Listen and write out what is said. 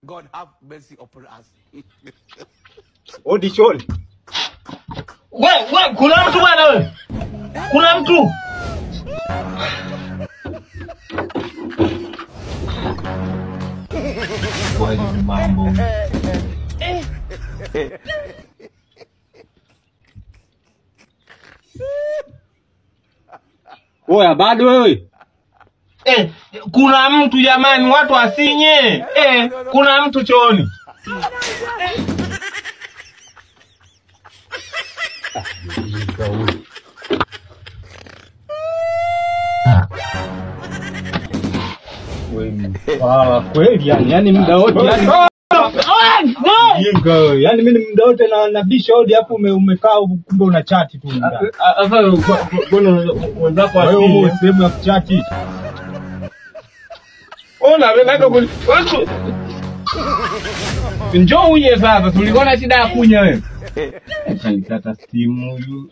God have mercy upon us. Audition. Wewe kuna mtu bwana wewe. Kuna mtu. Kwa hiyo mambo. Oya bado wewe. Kuna mtu jamani, watu asinye. Kuna mtu chooni. Kweli yani muda wote yani yani mimi muda wote na bisha hodi hapo umekaa kumbe una chat tu muda. Sasa mbona wenzako wewe sehemu ya kuchati. Ona nataka watu. Njoo uje sasa, tulikuwa na shida ya kunya wewe. Kanikata simu huyu.